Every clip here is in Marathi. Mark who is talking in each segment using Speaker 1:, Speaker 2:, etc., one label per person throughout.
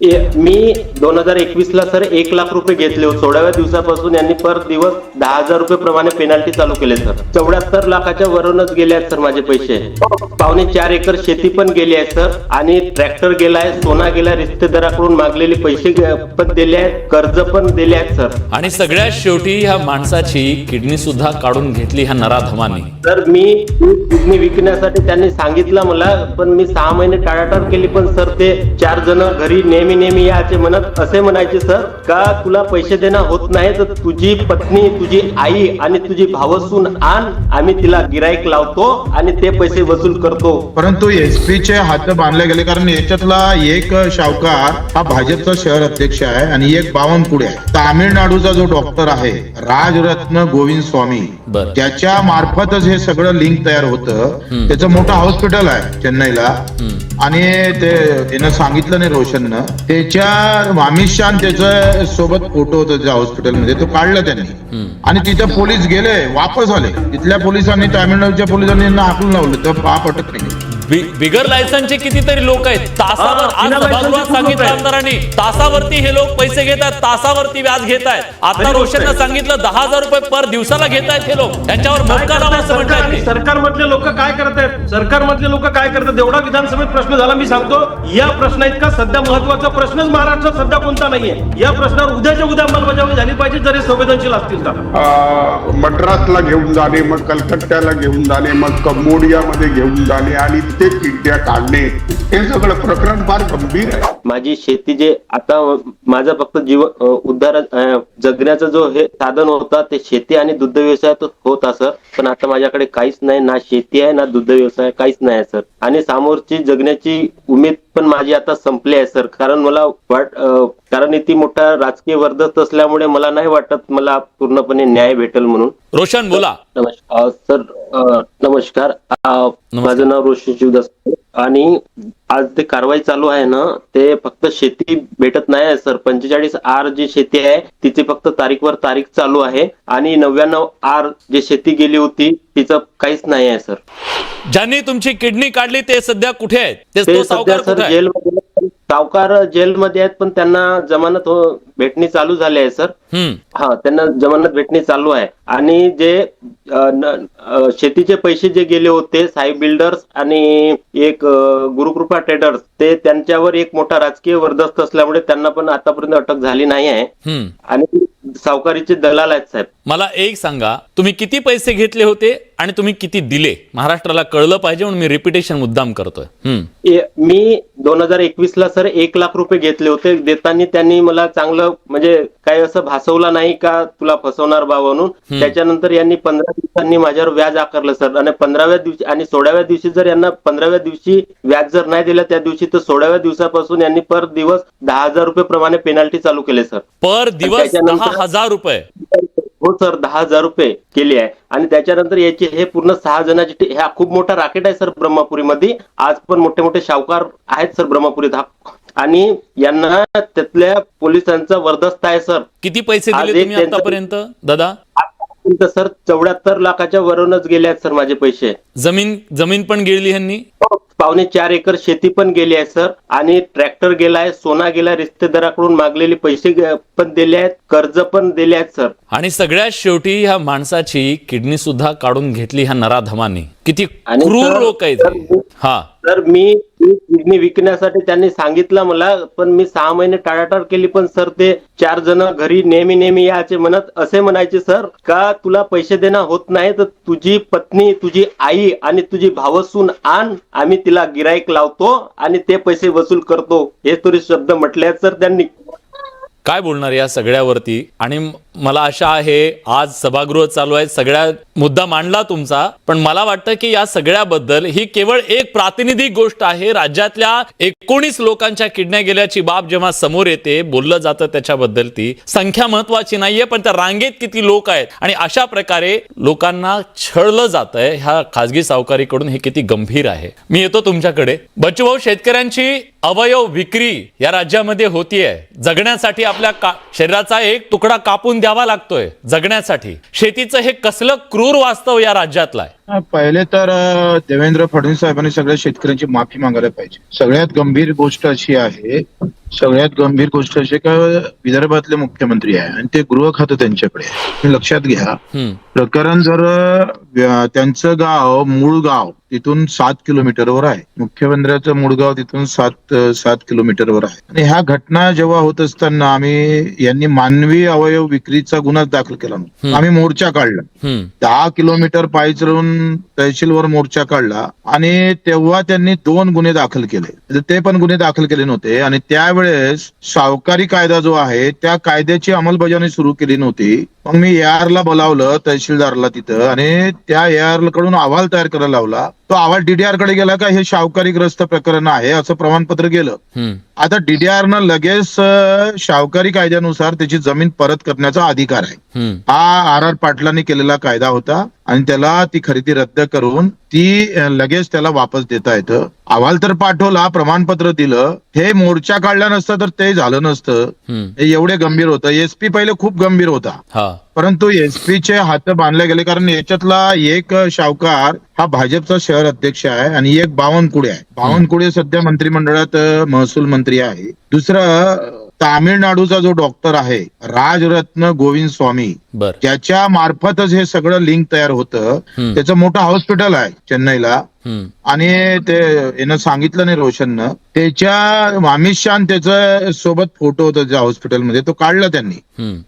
Speaker 1: मी 2021 ला सर 1 लाख रुपये घेतले होते. 16व्या दिवसापासून यांनी पर दिवस 10,000 रुपये प्रमाणे पेनल्टी चालू केले सर. 74 लाखाच्या वरूनच गेले आहेत सर माझे पैसे. 4.25 एकर शेती पण गेली आहे सर आणि ट्रॅक्टर गेलाय, सोना गेला, रिश्तेदाराकडून मागलेले पैसे पण दिले आहेत, कर्ज पण दिले आहेत सर.
Speaker 2: आणि सगळ्यात शेवटी ह्या माणसाची किडनी सुद्धा काढून घेतली ह्या नराधमांनी.
Speaker 1: तर मी किडनी विकण्यासाठी त्यांनी सांगितलं मला, पण मी 6 महिने टाळाटाळ केली. पण सर ते 4 जण घरी नेहमी याचे म्हणत असे म्हणायचे सर का तुला पैसे देणं होत नाही तर तुझी पत्नी, तुझी आई आणि तुझी भावसून आण, आम्ही तिला गिराईक लावतो आणि ते पैसे वसूल करतो.
Speaker 3: परंतु एसपीचे हात बांधले गेले, कारण याच्यातला एक शावकार हा भाजपचा शहर अध्यक्ष आहे आणि एक बावनकुळे आहे. तामिळनाडूचा जो डॉक्टर आहे राजरत्न गोविंद स्वामी, त्याच्या मार्फतच हे सगळं लिंक तयार होतं. त्याचं मोठं हॉस्पिटल आहे चेन्नईला आणि ते त्यानं सांगितलं नाही रोशननं, त्याच्या अमित शाह त्याच्या सोबत फोटो होता त्या हॉस्पिटलमध्ये, तो काढला त्यांनी आणि तिथे पोलीस गेले, वापस आले. तिथल्या पोलिसांनी, तामिळनाडूच्या पोलिसांनी यांना हाकलून लावलं, तर पाप अटक नाही.
Speaker 2: बिगर लायसनचे कितीतरी लोक आहेत. तासावर आज सभागृहात सांगितलं आमदारांनी, तासावरती हे लोक पैसे घेत आहेत, तासावरती व्याज घेत आहेत. आता रोशननं सांगितलं 10,000 रुपये पर दिवसाला घेत आहेत हे लोक. त्यांच्यावर मोका लावा असं म्हणतात.
Speaker 4: सरकारमधले लोक काय करतायत, सरकारमधले लोक काय करतात, एवढा विधानसभेत प्रश्न झाला. मी सांगतो, या प्रश्न इतका सध्या महत्वाचा प्रश्नच महाराष्ट्रात सध्या कोणता नाहीये. या प्रश्नावर उद्याच्या उद्या अंमलबजावणी झाली पाहिजे, जरी संवेदनशील असतील तर.
Speaker 5: मद्रासला घेऊन जाणे, मग कलकत्त्याला घेऊन जाणे, मग कंबोडियामध्ये घेऊन जाणे आणि ते किडण्या काढणे, हे सगळं प्रकरण फार गंभीर आहे.
Speaker 1: माझी शेती जे आता माझा फक्त उद्धार जगण्याचा जो हे साधन होता ते शेती आणि दुग्ध व्यवसायात होता सर. पण आता माझ्याकडे काहीच नाही, ना शेती आहे ना दुग्ध व्यवसाय, काहीच नाही सर. आणि समोरची जगण्याची उमेद पण माझी आता संपली आहे सर. कारण मला कारण इथे मोठा राजकीय वर्धत असल्यामुळे मला नाही वाटत मला पूर्णपणे न्याय भेटेल म्हणून.
Speaker 2: रोशन बोला.
Speaker 1: नमस्कार सर. नमस्कार. माझं नाव रोशन शिवदास आणि आज ते कारवाई चालू आहे ना, ते फक्त शेती भेटत नाही आहे सर. 45R जी शेती आहे तिची फक्त तारीखवर तारीख चालू आहे आणि 99R जे शेती गेली होती तिचं काहीच नाही आहे सर.
Speaker 2: ज्यांनी तुमची किडनी काढली ते सध्या कुठे आहेत?
Speaker 1: ते सध्या सर जेलमध्ये, सावकार जेलमध्ये आहेत, पण त्यांना जमानत भेटणी चालू झाली आहे सर. हा, त्यांना जमानत भेटणी चालू आहे. आणि जे शेतीचे पैसे जे गेले होते साई बिल्डर्स आणि एक गुरुकृपा ट्रेडर्स, ते त्यांच्यावर एक मोठा राजकीय वर्दस्त असल्यामुळे त्यांना पण आतापर्यंत अटक झाली नाही आहे आणि सावकारीचे दलाल आहेत साहेब.
Speaker 2: मला एक सांगा, तुम्ही किती पैसे घेतले होते आणि तुम्ही किती दिले? महाराष्ट्राला कळलं पाहिजे म्हणून मी रिपिटेशन मुद्दाम करतोय.
Speaker 1: मी 2021 ला सर 1 लाख रुपये घेतले होते. देताना त्यांनी मला चांगलं म्हणजे काही असं भासवलं नाही का तुला फसवणार बा म्हणून. त्याच्यानंतर यांनी 15 दिवसांनी माझ्यावर व्याज आकारलं सर. आणि 15व्या दिवशी आणि 16व्या दिवशी जर यांना 15व्या दिवशी व्याज जर नाही दिलं त्या दिवशी, तर 16व्या दिवसापासून यांनी पर दिवस 10,000 रुपये प्रमाणे पेनल्टी चालू केले सर.
Speaker 2: पर दिवस 10,000 रुपये?
Speaker 1: हो सर, 10,000 रुपये केली आहे. आणि त्याच्यानंतर याचे हे पूर्ण 6 जणांची हा खूप मोठा राकेट आहे सर ब्रह्मपुरीमध्ये. आज पण मोठे मोठे शाहूकार आहेत सर ब्रह्मपुरीत आणि यांना त्यातल्या पोलिसांचा वर्दस्त आहे सर.
Speaker 2: किती पैसे दिले तुम्ही आतापर्यंत दादा?
Speaker 1: सर 74 लाखाच्या वरूनच गेले आहेत सर माझे पैसे.
Speaker 2: जमीन पण गेली ह्यांनी?
Speaker 1: 4.25 एकर शेती पण गेली आहे सर आणि ट्रॅक्टर गेलाय, सोना गेला, रिश्तेदाराकडून मागलेले पैसे पण दिले आहेत, कर्ज पण दिले आहेत सर.
Speaker 2: आणि सगळ्यात शेवटी ह्या माणसाची किडनी सुद्धा काढून घेतली ह्या नराधमांनी. किती क्रूर लोक आहेत. हा
Speaker 1: तर मी किडनी विकण्यासाठी त्यांनी सांगितलं मला, पण मी 6 महिने टाळाटाळ केली. पण सर ते 4 जण घरी नेहमी याचे म्हणत असे म्हणायचे सर का तुला पैसे देणं होत नाही तर तुझी पत्नी, तुझी आई आणि तुझी भावसून आण, आम्ही तिला गिराईक लावतो आणि ते पैसे वसूल करतो. हे तरी शब्द म्हटले आहेत सर त्यांनी.
Speaker 2: काय बोलणार या सगळ्यावरती? आणि मला आशा आहे आज सभागृह चालू आहे, सगळ्या मुद्दा मांडला तुमचा, पण मला वाटतं की या सगळ्याबद्दल ही केवळ एक प्रातिनिधिक गोष्ट आहे. राज्यातल्या 19 लोकांच्या किडन्या गेल्याची बाब जेव्हा समोर येते, बोललं जातं त्याच्याबद्दल, ती संख्या महत्वाची नाहीये, पण त्या रांगेत किती लोक आहेत आणि अशा प्रकारे लोकांना छळलं जातंय ह्या खासगी सावकारीकडून, हे किती गंभीर आहे. मी येतो तुमच्याकडे. बच्चूभाऊ, शेतकऱ्यांची अवयव विक्री या राज्यामध्ये होतीये. जगण्यासाठी आपल्या शरीराचा एक तुकडा कापून द्यावा लागतोय जगण्यासाठी. शेतीचं हे कसलं क्रूर वास्तव या राज्यातलं आहे.
Speaker 3: पहिले तर देवेंद्र फडणवीस साहेबांनी सगळ्या शेतकऱ्यांची माफी मागायला पाहिजे. सगळ्यात गंभीर गोष्ट अशी आहे का विदर्भातले मुख्यमंत्री आहे आणि ते गृह खातं त्यांच्याकडे आहे. हे लक्षात घ्या. प्रकरण जर त्यांचं गाव मूळ गाव तिथून 7 किलोमीटरवर आहे. मुख्यमंत्र्याचं मूळ गाव तिथून 7 किलोमीटरवर आहे. आणि ह्या घटना जेव्हा होत असताना यांनी मानवी अवयव विक्रीचा गुन्हा दाखल केला. आम्ही मोर्चा काढला. 10 किलोमीटर पायी चलून तहसीलवर मोर्चा काढला आणि तेव्हा त्यांनी 2 गुन्हे दाखल केले. ते पण गुन्हे दाखल केले नव्हते आणि त्यावेळेस सावकारी कायदा जो आहे त्या कायद्याची अंमलबजावणी सुरू केली नव्हती. मग मी AR ला बोलावलं तहसीलदारला तिथं आणि त्या AR कडून अहवाल तयार करायला लावला. तो अहवाल DDR कडे गेला का हे शावकारीग्रस्त प्रकरण आहे असं प्रमाणपत्र गेलं. आता DDR न लगेच शावकारी कायद्यानुसार त्याची जमीन परत करण्याचा अधिकार आहे. हा RR पाटलांनी केलेला कायदा होता आणि त्याला ती खरेदी रद्द करून ती लगेच त्याला वापस देता येतं. अहवाल तर पाठवला, प्रमाणपत्र दिलं. हे मोर्चा काढला नसतं तर ते झालं नसतं. हे एवढे गंभीर होतं. SP पहिले खूप गंभीर होता परंतु SP चे हात बांधले गेले कारण याच्यातला एक शावकार हा भाजपचा शहर अध्यक्ष आहे आणि एक बावनकुळे आहे. बावनकुळे सध्या मंत्रिमंडळात महसूल मंत्री आहे. दुसरं तामिळनाडूचा जो डॉक्टर आहे राजरत्न गोविंद स्वामी त्याच्या मार्फतच हे सगळं लिंक तयार होतं. त्याचं मोठं हॉस्पिटल आहे चेन्नईला आणि ते यानं सांगितलं नाही रोशननं. त्याच्या अमित शहा त्याच्या सोबत फोटो होता त्या हॉस्पिटलमध्ये, तो काढला त्यांनी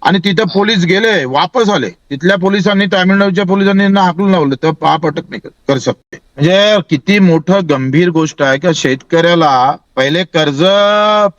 Speaker 3: आणि तिथं पोलीस गेले वापस आले. तिथल्या पोलिसांनी तामिळनाडूच्या पोलिसांनी हाकलून लावलं तर पाप अटक नाही कर सकते. म्हणजे किती मोठं गंभीर गोष्ट आहे का शेतकऱ्याला पहिले कर्ज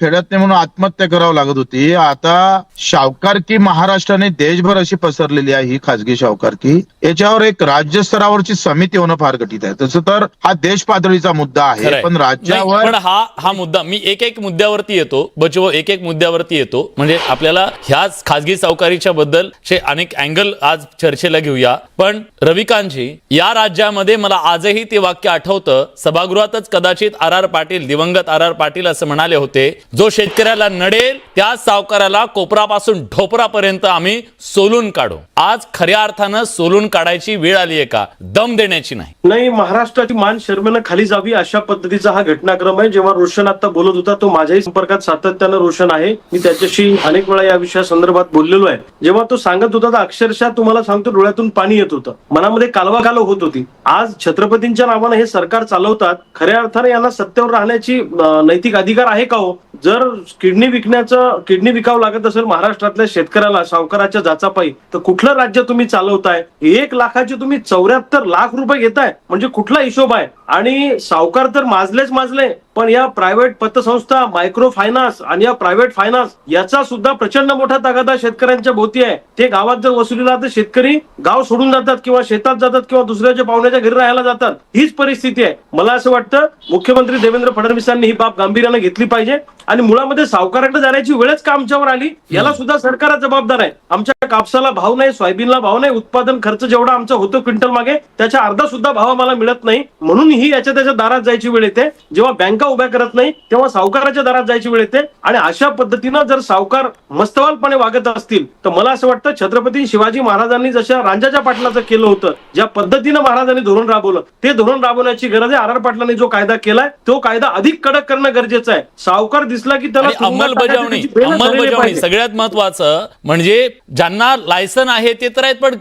Speaker 3: फेडत नाही म्हणून आत्महत्या करावं लागत होती. आता शावकारकी महाराष्ट्राने देशभर अशी पसरलेली आहे ही खाजगी शावकारकी. याच्यावर एक राज्य स्तरावरची समिती होणं फार कठीण आहे. तसं तर हा देश पातळीचा मुद्दा आहे पण राज्यावर
Speaker 2: पण हा मुद्दा मी एक मुद्द्यावरती येतो बचव एक मुद्द्यावरती येतो. म्हणजे आपल्याला ह्याच खाजगी सावकारीच्या बद्दल अनेक अँगल आज चर्चेला घेऊया. पण रविकांतजी, या राज्यामध्ये मला आजही ते वाक्य आठवतं. सभागृहातच कदाचित RR पाटील, दिवंगत RR पाटील असं म्हणाले होते, जो शेतकऱ्याला नडेल त्या सावकाराला कोपरापासून ढोपरापर्यंत आम्ही सोलून काढू. आज खऱ्या अर्थानं सोलून काढायची वेळ आली आहे का? दम देण्याची नाही.
Speaker 4: महाराष्ट्राची मान शर्मेनं खाली जावी अशा पद्धतीचा हा घटनाक्रम आहे. जेव्हा रोशन आता बोलत होता तो माझ्याही संपर्कात सातत्यानं रोशन आहे. मी त्याच्याशी अनेक वेळा या विषयासंदर्भात बोललेलो आहे. जेव्हा तो सांगत होता तर अक्षरशः तुम्हाला सांगतो डोळ्यातून पाणी येत होतं. मनामध्ये कालवा होत होती. आज छत्रपतींच्या नावानं हे सरकार चालवतात. खऱ्या अर्थाने यांना सत्तेवर राहण्याची नैतिक अधिकार आहे का हो? जर किडनी विकावं लागत असेल महाराष्ट्रातल्या शेतकऱ्याला सावकाराच्या जाचापायी तर कुठलं राज्य तुम्ही चालवताय? 1 लाखाचे तुम्ही 74 लाख रुपये घेताय म्हणजे कुठला हिशोब आहे? आणि सावकार तर माजले पण या प्रायव्हेट पतसंस्था, मायक्रो फायनान्स आणि या प्रायव्हेट फायनान्स याचा सुद्धा प्रचंड मोठा तगादा शेतकऱ्यांच्या भोवती आहे. ते गावात जर वसुलीला तर शेतकरी गाव सोडून जातात किंवा शेतात जातात किंवा दुसऱ्याच्या पाहुण्याच्या घरी राहायला जातात. हीच परिस्थिती आहे. मला असं वाटतं मुख्यमंत्री देवेंद्र फडणवीसांनी ही बाब गांभीर्याने घेतली पाहिजे आणि मुळामध्ये सावकाराकडे जाण्याची वेळच का आमच्यावर आली याला सुद्धा सरकार जबाबदार आहे. आमच्या कापसाला भाव नाही, सोयाबीनला भाव नाही, उत्पादन खर्च जेवढा आमचा होतो क्विंटल मागे त्याच्या अर्धा सुद्धा भाव आम्हाला मिळत नाही. म्हणून ही त्याच्या दारात जायची वेळ येते. जेव्हा बँका उभ्या करत नाही तेव्हा सावकाराच्या दारात जायची वेळ येते. आणि अशा पद्धतीनं जर सावकार मस्तवालपणे वागत असतील तर मला असं वाटतं छत्रपती शिवाजी महाराजांनी जशा रांजाच्या पाटलाचं केलं होतं, ज्या पद्धतीनं महाराजांनी धोरण राबवलं ते धोरण राबवण्याची गरज आहे. RR पाटलांनी जो कायदा केलाय तो कायदा अधिक कडक करणं गरजेचं आहे. सावकार दिसला की त्याला
Speaker 2: अंमलबजावणी सगळ्यात महत्वाचं. म्हणजे ज्यांना लायसन आहे ते तर आहेत पण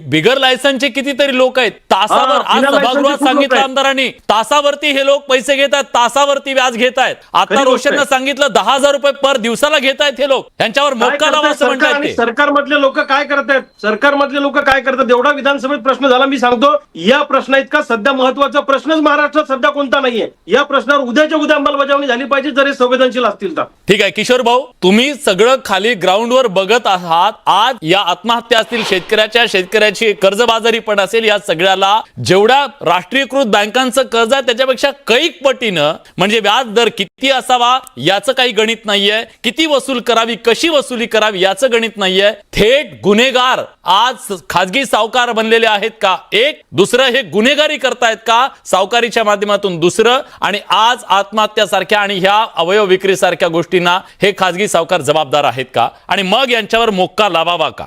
Speaker 2: बिगर लायसनचे कितीतरी लोक आहेत. तासावर आज सभागृहात सांगितलं आमदारांनी तासावरती हे लोक पैसे घेतात, तासावरती व्याज घेत आहेत. आता रोशननं सांगितलं 10,000 रुपये पर दिवसाला घेत आहेत हे लोक. त्यांच्यावर मोक्का लावा असं म्हणतात.
Speaker 4: सरकारमधले लोक काय करतात? एवढा विधानसभेत प्रश्न झाला. मी सांगतो या प्रश्न इतका सध्या महत्वाचा प्रश्नच महाराष्ट्रात सध्या कोणता नाहीये. या प्रश्नावर उद्याच्या उद्या अंमलबजावणी झाली पाहिजे जर हे संवेदनशील असतील तर.
Speaker 2: ठीक आहे किशोर भाऊ, तुम्ही सगळं खाली ग्राउंडवर बघत आहात. आज या आत्महत्या असतील, शेतकऱ्याची कर्जबाजारी पण असेल, या सगळ्याला जेवढ्या राष्ट्रीयकृत बँकांचं कर्ज आहे त्याच्यापेक्षा कैक पटीनं म्हणजे व्याज दर किती असावा याचं काही गणित नाहीये. किती वसूल करावी, कशी वसुली करावी याचं गणित नाहीये. थेट गुन्हेगार आज खाजगी सावकार बनलेले आहेत का? एक. दुसरं, हे गुन्हेगारी करतायत का सावकारीच्या माध्यमातून? दुसरं. आणि आज आत्महत्यासारख्या आणि ह्या अवयव विक्री सारख्या गोष्टींना हे खाजगी सावकार जबाबदार आहेत का? आणि मग यांच्यावर मोक्का लावावा का?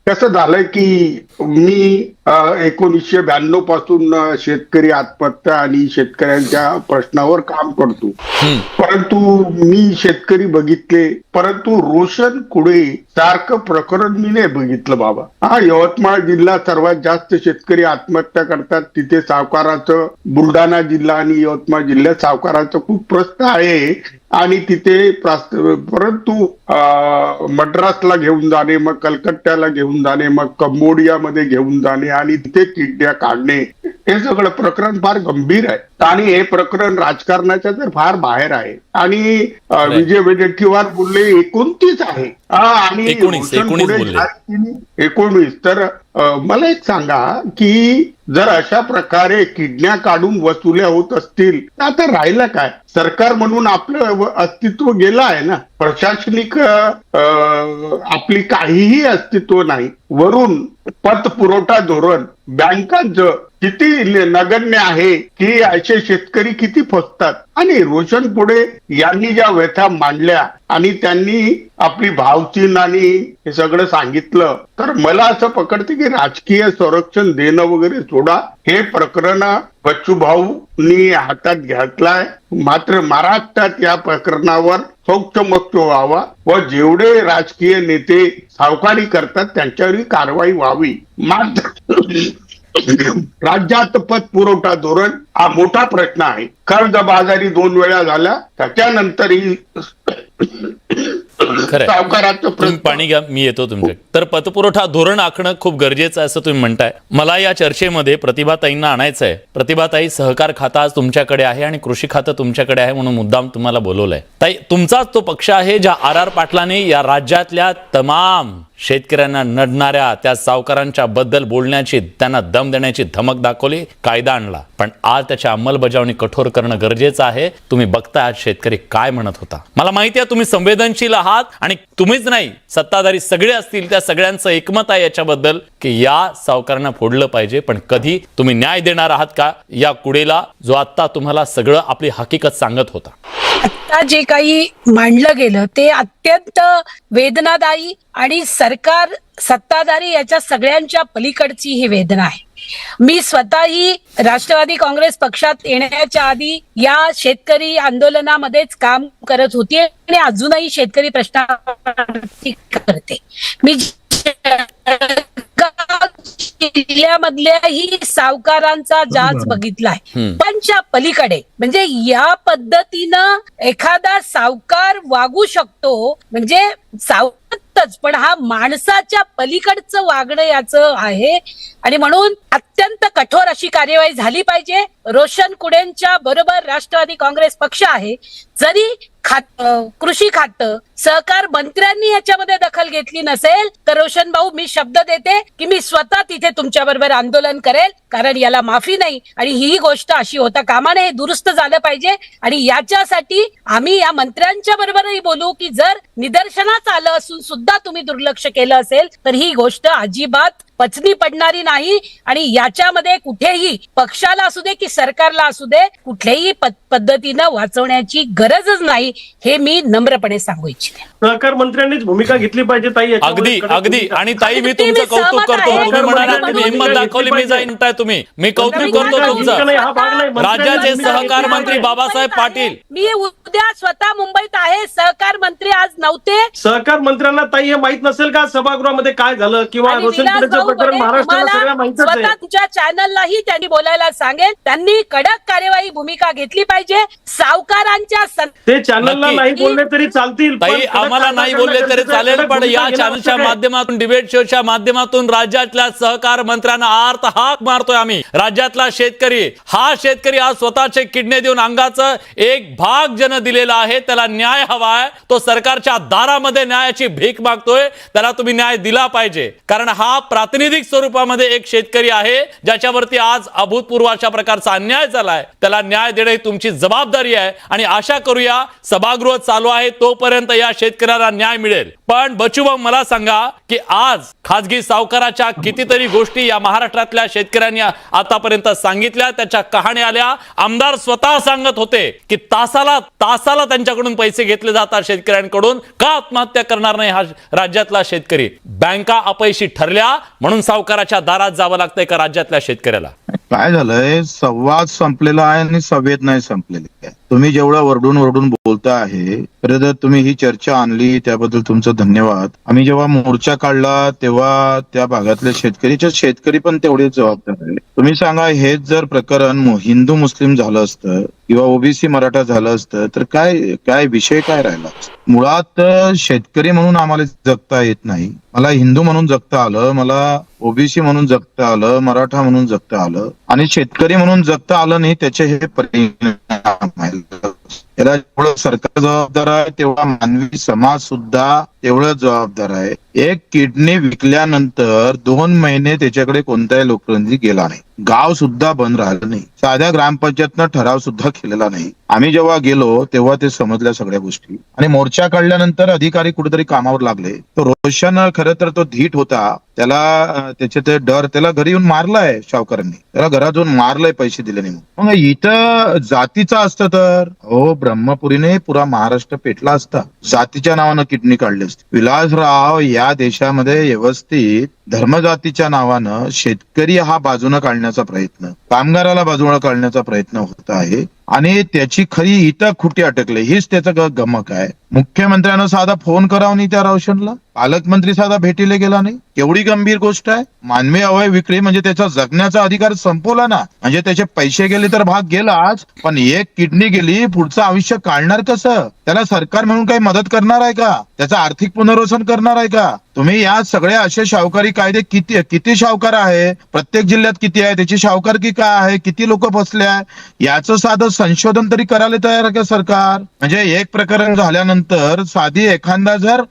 Speaker 5: कसं झालंय की मी 1992 पासून शेतकरी आत्महत्या आणि शेतकऱ्यांच्या प्रश्नावर काम करतो. परंतु मी शेतकरी बघितले, परंतु रोशन कुडे सारखं प्रकरण मी नाही बघितलं बाबा. हा यवतमाळ जिल्हा सर्वात जास्त शेतकरी आत्महत्या करतात, तिथे सावकाराचं, बुलढाणा जिल्हा आणि यवतमाळ जिल्ह्यात सावकाराचं खूप प्रश्न आहे आणि तिथे परंतु मद्रासला घेऊन जाणे, मग कलकत्त्याला घेऊन जाणे, मग कंबोडियामध्ये घेऊन जाणे आणि तिथे किडण्या काढणे, हे सगळं प्रकरण फार गंभीर आहे आणि हे प्रकरण राजकारणाच्या तर फार बाहेर आहे. आणि विजय वडेट्टीवार बोलले 29 आहे आणि 19 तर मला एक सांगा की जर अशा प्रकारे किडण्या काढून वसुल्या होत असतील तर आता राहिलं काय? सरकार म्हणून आपलं अस्तित्व गेलं आहे ना, प्रशासनिक आपली काहीही अस्तित्व नाही. वरून पतपुरवठा धोरण बँकांचं किती नगण्य आहे की असे शेतकरी किती फसतात. आणि रोशन पुढे यांनी ज्या व्यथा मांडल्या आणि त्यांनी आपली भावचीन आणि हे सगळं सांगितलं, तर मला असं पकडते की राजकीय संरक्षण देणं वगैरे सोडा, हे प्रकरण बच्चूभाऊंनी हातात घेतलाय. मात्र महाराष्ट्रात या प्रकरणावर सौक्षमत्व व्हावा व जेवढे राजकीय नेते सावकारी करतात त्यांच्यावरही कारवाई व्हावी. मात्र राज्यात पतपुरवठा धोरण हा मोठा प्रश्न आहे. कर्जबाजारी 2 वेळा झाल्या, त्याच्यानंतरही सावकाराचं
Speaker 2: तुम्ही पाणी घ्या, मी येतो तुमच्या. तर पतपुरवठा धोरण आखणं खूप गरजेचं आहे असं तुम्ही म्हणताय. मला या चर्चेमध्ये प्रतिभाताईंना आणायचं आहे. प्रतिभाताई, सहकार खातं आज तुमच्याकडे आहे आणि कृषी खातं तुमच्याकडे आहे म्हणून मुद्दाम तुम्हाला बोलवलंय. ताई, तुमचाच तो पक्ष आहे ज्या RR पाटलांनी या राज्यातल्या तमाम शेतकऱ्यांना नडणाऱ्या त्या सावकारांच्या बद्दल बोलण्याची, त्यांना दम देण्याची धमक दाखवली, कायदा आणला. पण आज त्याची अंमलबजावणी कठोर करणं गरजेचं आहे. तुम्ही बघताय आज शेतकरी काय म्हणत होता. मला माहिती आहे तुम्ही संवेदनशील आहात आणि तुम्हीच नाही, सत्ताधारी सगळे असतील त्या सगळ्यांचं एकमत आहे याच्याबद्दल की या सावकारांना फोडलं पाहिजे. पण कधी तुम्ही न्याय देणार आहात का या कुडेला, जो आता तुम्हाला सगळं आपली हकीकत सांगत होता?
Speaker 6: आता जे काही मांडलं गेलं ते अत्यंत वेदनादायी आणि सरकार, सत्ताधारी याच्या सगळ्यांच्या पलीकडची ही वेदना आहे. मी स्वतःही राष्ट्रवादी काँग्रेस पक्षात येण्याच्या आधी या शेतकरी आंदोलनामध्येच काम करत होती आणि अजूनही शेतकरी प्रश्नावरती करते. मी जिल्ह्यामधल्याही सावकारांचा जाच बघितलाय. त्यांच्या पलीकडे म्हणजे या पद्धतीनं एखादा सावकार वागू शकतो म्हणजे सावकारच, पण हा माणसाच्या पलीकडचं वागणं याचं आहे आणि म्हणून अत्यंत कठोर अशी कार्यवाही झाली पाहिजे. रोशन कुडेंच्या बरोबर राष्ट्रवादी काँग्रेस पक्ष आहे. जरी कृषी खातं, सहकार मंत्र्यांनी याच्यामध्ये दखल घेतली नसेल तर रोशन भाऊ, मी शब्द देते की मी स्वतः तिथे तुमच्या बरोबर आंदोलन करेल, कारण याला माफी नाही आणि ही गोष्ट अशी होता कामा नये. हे दुरुस्त झालं पाहिजे आणि याच्यासाठी आम्ही या मंत्र्यांच्या बरोबरही बोलू की जर निदर्शनास आलं असून सुद्धा तुम्ही दुर्लक्ष केलं असेल तर ही गोष्ट अजिबात पचनी पडणारी नाही आणि याच्यामध्ये कुठेही पक्षाला असू दे की सरकारला असू दे कुठल्याही पद्धतीनं वाचवण्याची गरजच नाही, हे मी नम्रपणे सांगू इच्छिते.
Speaker 4: सहकार मंत्र्यांनीच भूमिका घेतली पाहिजे ताई.
Speaker 2: अगदी अगदी. आणि ताई, मी तुमचं कौतुक करतो. तुम्ही म्हणाला तुम्ही हिंमत दाखवली, मी जाईन म्हणताय तुम्ही, मी कौतुक करतो तुमचं. राज्याचे सहकार मंत्री बाबासाहेब पाटील,
Speaker 6: मी उद्या स्वतः मुंबईत आहे, सहकार मंत्री आज नव्हते.
Speaker 4: सहकार मंत्र्यांना ताई हे माहित नसेल का सभागृहामध्ये काय झालं किंवा रोशन कुडेचं प्रकरण महाराष्ट्राला सगळ्या माहितच आहे.
Speaker 6: तुमच्या चॅनललाही त्यांनी बोलायला सांगेल, त्यांनी कडक कार्यवाही भूमिका घेतली पाहिजे. सावकारांच्या
Speaker 4: ते चॅनलला नाही बोलले तरी चालतील,
Speaker 2: ताई आम्हाला नाही बोलले तरी चालेल, पण या चॅनलच्या माध्यमातून, डिबेट शोच्या माध्यमातून राज्यातल्या सहकार मंत्र्यांना आर्त हाक मारतोय आम्ही. राज्यातला शेतकरी, हा शेतकरी आज स्वतःचे किडनी देऊन अंगाचं एक भाग ज्यानं दिलेला आहे त्याला न्याय हवाय. तो सरकारच्या दारामध्ये न्यायाची भीक मागतोय, त्याला तुम्ही न्याय दिला पाहिजे. कारण हा प्रातिनिधिक स्वरूपामध्ये एक शेतकरी आहे ज्याच्यावरती आज अभूतपूर्व अशा प्रकारचा अन्याय झालाय. त्याला न्याय देणं ही तुमची जबाबदारी आहे आणि आशा करूया सभागृह चालू आहे तोपर्यंत या शेतकऱ्याला न्याय मिळेल. पण बचूभाऊ, मला सांगा की आज खासगी सावकाराच्या कितीतरी गोष्टी या महाराष्ट्रातल्या शेतकऱ्यांनी आतापर्यंत सांगितल्या, त्याच्या कहाण्या आल्या. आमदार स्वतः सांगत होते की तासाला त्यांच्याकडून पैसे घेतले जातात शेतकऱ्यांकडून का आत्महत्या करणार नाही हा राज्यातला शेतकरी? बँका अपयशी ठरल्या म्हणून सावकाराच्या दारात जावं लागतंय का राज्यातल्या शेतकऱ्याला?
Speaker 3: काय झालंय, संवाद संपलेला आहे आणि संवेद नाही संपलेली आहे. तुम्ही जेवढं वरडून बोलता आहे, खरं तर तुम्ही ही चर्चा आणली त्याबद्दल तुमचं धन्यवाद. आम्ही जेव्हा मोर्चा काढला तेव्हा त्या भागातले शेतकरी पण तेवढेच जबाबदार आहे. तुम्ही सांगा, हेच जर प्रकरण हिंदू मुस्लिम झालं असतं किंवा ओबीसी मराठा झालं असतं तर काय विषय काय राहिला? मुळात शेतकरी म्हणून आम्हाला जगता येत नाही. मला हिंदू म्हणून जगता आलं, मला ओबीसी म्हणून जगता आलं, मराठा म्हणून जगता आलं आणि शेतकरी म्हणून जगता आलं नाही. त्याचे हे परिणाम आहेत. याला जेवढं सरकार जबाबदार आहे तेवढा मानवी समाज सुद्धा तेवढं जबाबदार आहे. एक किडनी विकल्यानंतर 2 महिने त्याच्याकडे कोणताही लोकप्रतिनिधी गेला नाही. गाव सुद्धा बंद राहिलं नाही. साध्या ग्रामपंचायतनं ठराव सुद्धा केलेला नाही. आम्ही जेव्हा गेलो तेव्हा ते समजल्या सगळ्या गोष्टी. आणि मोर्चा काढल्यानंतर अधिकारी कुठेतरी कामावर लागले. तो रोशन खरं तर तो धीट होता. त्याचे ते डर त्याला घरी येऊन मारलाय सावकारांनी. त्याला घरात जाऊन मारलंय पैसे दिले नाही. मग इथं जातीचं असतं तर ब्रह्मपुरीने पुरा महाराष्ट्र पेटला असता. जातीच्या नावानं किडनी काढली असती. विलासराव, या देशामध्ये व्यवस्थित धर्मजातीच्या नावानं शेतकरी हा बाजूनं काढण्याचा प्रयत्न, कामगाराला बाजूला काढण्याचा प्रयत्न होत आहे आणि त्याची खरी इथं खुटी अटकले. हीच त्याचं गमक आहे. मुख्यमंत्र्यानं साधा फोन करावा नाही त्या रोशनला, पालकमंत्री साधा भेटीला गेला नाही. केवढी गंभीर गोष्ट आहे. मानवी अवयव विक्री म्हणजे त्याचा जगण्याचा अधिकार संपवला ना. म्हणजे त्याचे पैसे गेले तर भाग गेलाच, पण एक किडनी गेली, पुढचं आयुष्य काढणार कसं? त्याला सरकार म्हणून काही मदत करणार आहे का? त्याचं आर्थिक पुनर्वसन करणार आहे का? तुम्ही या सगळ्या असे शाहूकारी कायदे किती शाहूकार आहे, प्रत्येक जिल्ह्यात किती आहे, त्याची शाहूकारकी काय आहे, किती लोक बसले आहे, याचं साधं संशोधन तरी करायला तयार आहे का सरकार? म्हणजे एक प्रकरण झाल्यानंतर साधी एखादा जर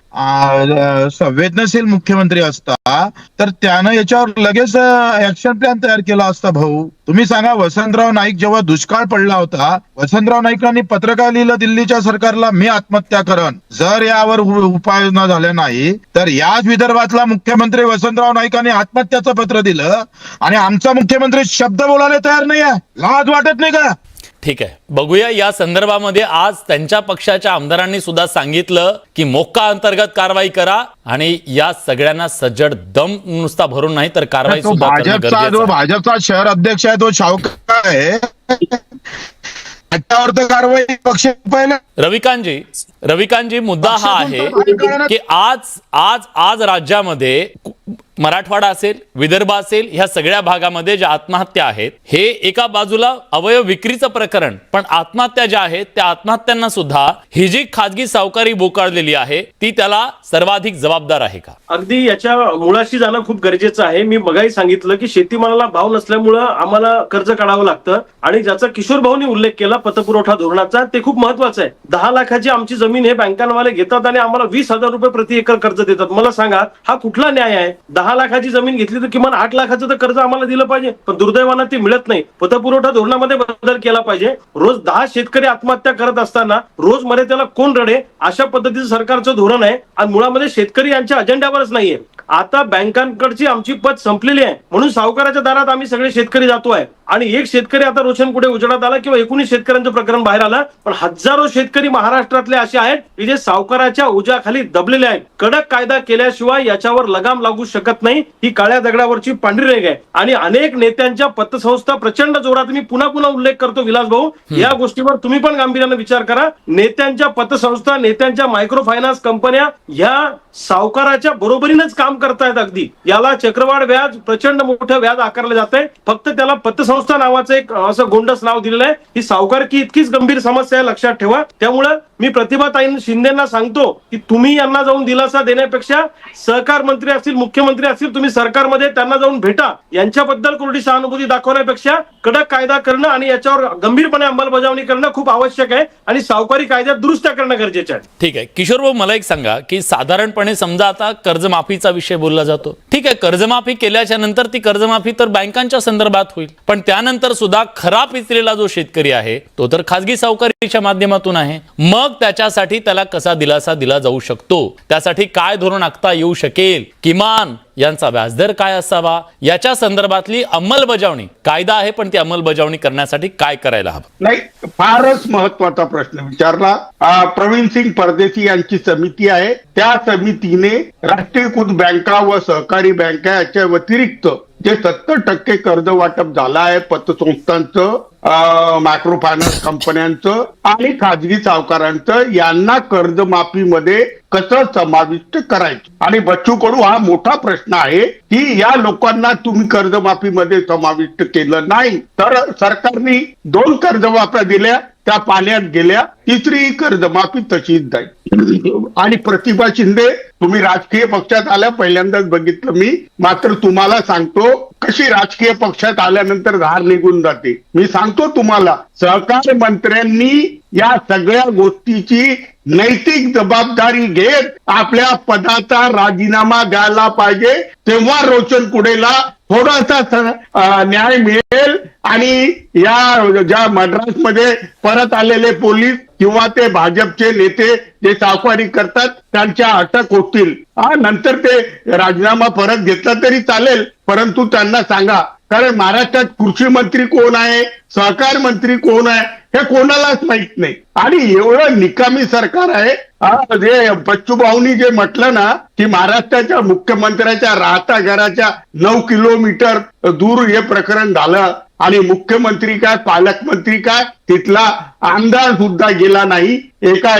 Speaker 3: संवेदनशील मुख्यमंत्री असता तर त्यानं याच्यावर लगेच ऍक्शन प्लॅन तयार केला असता. भाऊ, तुम्ही सांगा, वसंतराव नाईक जेव्हा दुष्काळ पडला होता, वसंतराव नाईकांनी पत्र काय लिहिलं दिल्लीच्या सरकारला? मी आत्महत्या करन. जर यावर उपाययोजना झाल्या नाही तर याच विदर्भातला मुख्यमंत्री वसंतराव नाईकांनी आत्महत्याचं पत्र दिलं आणि आमचा मुख्यमंत्री शब्द बोलायला तयार नाही आहे. लाज वाटत नाही का?
Speaker 2: ठीक आहे, बघूया या संदर्भामध्ये आज त्यांच्या पक्षाच्या आमदारांनी सुद्धा सांगितलं की मोक्का अंतर्गत कारवाई करा आणि या सगळ्यांना सज्जड दम नुसता भरून नाही तर कारवाई सुद्धा करणं गरजेचं आहे.
Speaker 3: भाजपचा शहर अध्यक्ष आहे तो शाहूकार आहे. त्याच्यावर तर कारवाई पक्ष पहिलं.
Speaker 2: रविकांतजी, मुद्दा हा आहे की आज राज्यामध्ये मराठवाडा असेल, विदर्भ असेल, ह्या सगळ्या भागामध्ये ज्या आत्महत्या आहेत, हे एका बाजूला अवयव विक्रीचं प्रकरण, पण आत्महत्या ज्या आहेत त्या आत्महत्यांना सुद्धा ही जी खाजगी सावकारी बोकाळलेली आहे ती त्याला सर्वाधिक जबाबदार आहे का?
Speaker 4: अगदी याच्या मुळाशी जाणं खूप गरजेचं आहे. मी मगाही सांगितलं की शेतीमालाला भाव नसल्यामुळं आम्हाला कर्ज काढावं लागतं आणि ज्याचा किशोर भाऊनी उल्लेख केला पतपुरवठा धोरणाचा, ते खूप महत्वाचं आहे. 10 लाखाची आमची जमीन हे बँकांवाले घेतात आणि आम्हाला 20,000 रुपये प्रति एकर कर्ज देतात. मला सांगा, हा कुठला न्याय आहे? 10 लाखाची जमीन घेतली तर किमान 8 लाखाचं तर कर्ज आम्हाला दिलं पाहिजे, पण दुर्दैवानं ते मिळत नाही. पतपुरवठा धोरणामध्ये बदल केला पाहिजे. रोज 10 शेतकरी आत्महत्या करत असताना रोज मरे त्याला कोण रडे, अशा पद्धतीचं सरकारचं धोरण आहे आणि मुळामध्ये शेतकरी यांच्या अजेंड्यावरच नाहीये. आता बँकांकडची आमची पत संपलेली आहे म्हणून सावकाराच्या दारात आम्ही सगळे शेतकरी जातोय आणि एक शेतकरी आता रोशन कुठे उजेडात आला किंवा 19 शेतकऱ्यांचं प्रकरण बाहेर आलं, पण हजारो शेतकरी महाराष्ट्रातले असे आहेत की जे सावकाराच्या ओझ्याखाली दबलेले आहेत. कडक कायदा केल्याशिवाय याच्यावर लगाम लागू शकत नाही. ही काळ्या दगडावरची पांढरी रेघ आहे आणि अनेक नेत्यांच्या पतसंस्था प्रचंड जोरात, मी पुन्हा उल्लेख करतो विलास भाऊ, या गोष्टीवर तुम्ही पण गांभीर्याने विचार करा. नेत्यांच्या पतसंस्था, नेत्यांच्या मायक्रो फायनान्स कंपन्या ह्या सावकाराच्या बरोबरीनेच काम करतायत. अगदी याला चक्रवाढ व्याज, प्रचंड मोठं व्याज आकारलं जात आहे. फक्त त्याला पतसंस्था नावाचं एक असं गोंडस नाव दिलेलं आहे. ही सावकारकी इतकीच गंभीर समस्या आहे, लक्षात ठेवा. त्यामुळे मी प्रतिभाताई शिंदेना सांगतो की तुम्ही यांना जाऊन दिलासा देण्यापेक्षा सहकार मंत्री असतील, मुख्यमंत्री असतील, तुम्ही सरकारमध्ये त्यांना जाऊन भेटा. यांच्याबद्दल कोरडी सहानुभूती दाखवण्यापेक्षा कडक कायदा करणं आणि याच्यावर गंभीरपणे अंमलबजावणी करणं खूप आवश्यक आहे आणि सावकारी कायद्यात दुरुस्त्या करणं गरजेचं आहे.
Speaker 2: ठीक आहे किशोर भाऊ, मला एक सांगा की साधारणपणे समजा आता कर्जमाफीचा विषय बोलला जातो. ठीक आहे, कर्जमाफी केल्याच्या नंतर ती कर्जमाफी तर बँकांच्या संदर्भात होईल, पण त्यानंतर सुद्धा खरा पिचलेला जो शेतकरी आहे तो तर खाजगी सावकारीच्या माध्यमातून आहे. मग मग त्याच्यासाठी त्याला कसा दिलासा दिला जाऊ शकतो, त्यासाठी काय धोरण आखता येऊ शकेल, किमान यांचा व्याजदर काय असावा, याच्या संदर्भातली अंमलबजावणी, कायदा आहे पण ती अंमलबजावणी करण्यासाठी काय करायला हवं.
Speaker 5: नाही, फारच महत्वाचा प्रश्न विचारला. प्रवीण सिंग परदेशी यांची समिती आहे, त्या समितीने राष्ट्रीयकृत बँका व सहकारी बँका याच्या व्यतिरिक्त जे 70% कर्ज वाटप झालं आहे पतसंस्थांचं, मायक्रो फायनान्स कंपन्यांचं आणि खाजगी सावकारांचं, यांना कर्जमाफीमध्ये कसं समाविष्ट करायचं. आणि बच्चू कडू हा मोठा प्रश्न आहे की या लोकांना तुम्ही कर्जमाफीमध्ये समाविष्ट केलं नाही तर सरकारने 2 कर्जमाफ्या दिल्या, त्या पाण्यात गेल्या, तिसरी कर्जमाफी तशीच जाईल. आणि प्रतिभा शिंदे, तुम्ही राजकीय पक्षात आल्या पहिल्यांदाच बघितलं मी, मात्र तुम्हाला सांगतो कशी राजकीय पक्षात आल्यानंतर धार निघून जाते. मी सांगतो तुम्हाला, सहकार मंत्र्यांनी या सगळ्या गोष्टीची नैतिक जबाबदारी घेत आपल्या पदाचा राजीनामा द्यायला पाहिजे, तेव्हा रोशन कुडेला थोडासा न्याय मिळेल आणि या ज्या मद्रासमध्ये परत आलेले पोलीस किंवा ते भाजपचे नेते जे सावकारी करतात त्यांच्या अटक होतील. नंतर ते राजीनामा परत घेतला तरी चालेल, परंतु त्यांना सांगा, कारण महाराष्ट्रात कृषी मंत्री कोण आहे, सहकार मंत्री कोण आहे हे कोणालाच माहित नाही. आणि एवढं निकामी सरकार आहे. जे बच्चू भाऊनी जे म्हटलं ना की महाराष्ट्राच्या मुख्यमंत्र्याच्या राहत्या घराच्या 9 किलोमीटर दूर हे प्रकरण झालं आणि मुख्यमंत्री काय, पालकमंत्री काय, तिथला आमदार सुद्धा गेला नाही. एका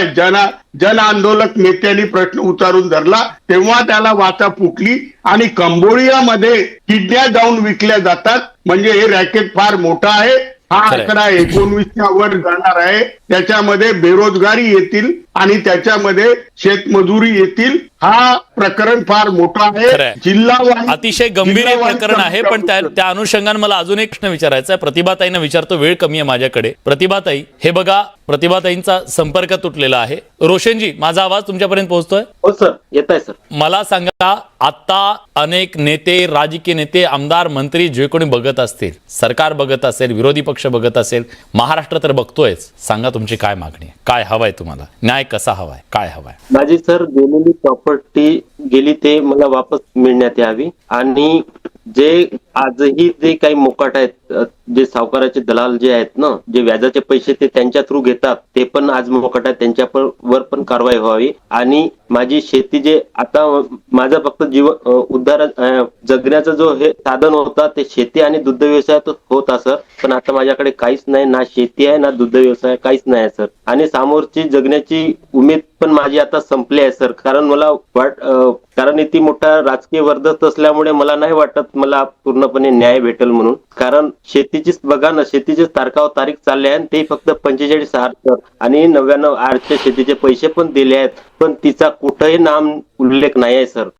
Speaker 5: जन आंदोलक नेत्यांनी प्रश्न उचारून धरला, तेव्हा त्याला वाचा फुटली. आणि कंबोडियामध्ये किडन्या जाऊन विकल्या जातात, म्हणजे हे रॅकेट फार मोठा आहे. हा आकडा 19च्या वर जाणार आहे. त्याच्यामध्ये बेरोजगारी येतील आणि त्याच्यामध्ये शेतमजुरी येतील. हा प्रकरण फार मोठा आहे, जिल्हा
Speaker 2: अतिशय गंभीर प्रकरण आहे. पण त्या अनुषंगाने मला अजून एक प्रश्न विचारायचा आहे. प्रतिभाताईंना विचारतो, वेळ कमी आहे माझ्याकडे. प्रतिभाताई, हे बघा, प्रतिभाताईंचा संपर्क तुटलेला आहे. रोशनजी, माझा आवाज तुमच्यापर्यंत पोहोचतोय?
Speaker 1: हो सर, येत आहे सर.
Speaker 2: मला सांगा, आता अनेक नेते, राजकीय नेते, आमदार, मंत्री जे कोणी बघत असतील, सरकार बघत असेल, विरोधी पक्ष बघत असेल, महाराष्ट्र तर बघतोयच, सांगा तुमची काय मागणी आहे, काय हवाय तुम्हाला, न्याय कसा हवाय, काय हवाय?
Speaker 1: माझी सर गेलेली प्रॉपर्टी गेली ते मला वापस मिळण्यात यावी. आणि जे आजही जे काही मोकाट आहेत, जे सावकाराचे दलाल जे आहेत ना, जे व्याजाचे पैसे ते त्यांच्या थ्रू घेतात, ते पण आज मोकाट आहेत, त्यांच्यावर पण कारवाई व्हावी. आणि माझी शेती, जे आता माझा फक्त उद्धार जगण्याचा जो हे साधन होता ते शेती आणि दुग्ध व्यवसायात होता सर. पण आता माझ्याकडे काहीच नाही, ना शेती आहे ना दुग्ध व्यवसाय, काहीच नाही सर. आणि समोरची जगण्याची उमेद पण माझी आता संपली आहे सर. कारण मला कारण इथे मोठा राजकीय वर्धत असल्यामुळे मला नाही वाटत मला पूर्णपणे न्याय भेटेल म्हणून. कारण शेतीचीच बघा ना, शेतीचीच तारीख चालले आहे, ते फक्त 45 सर आणि 99 आरच्या शेतीचे पैसे पण दिले आहेत, पण तिचा कुठंही नाम उल्लेख नाही आहे सर.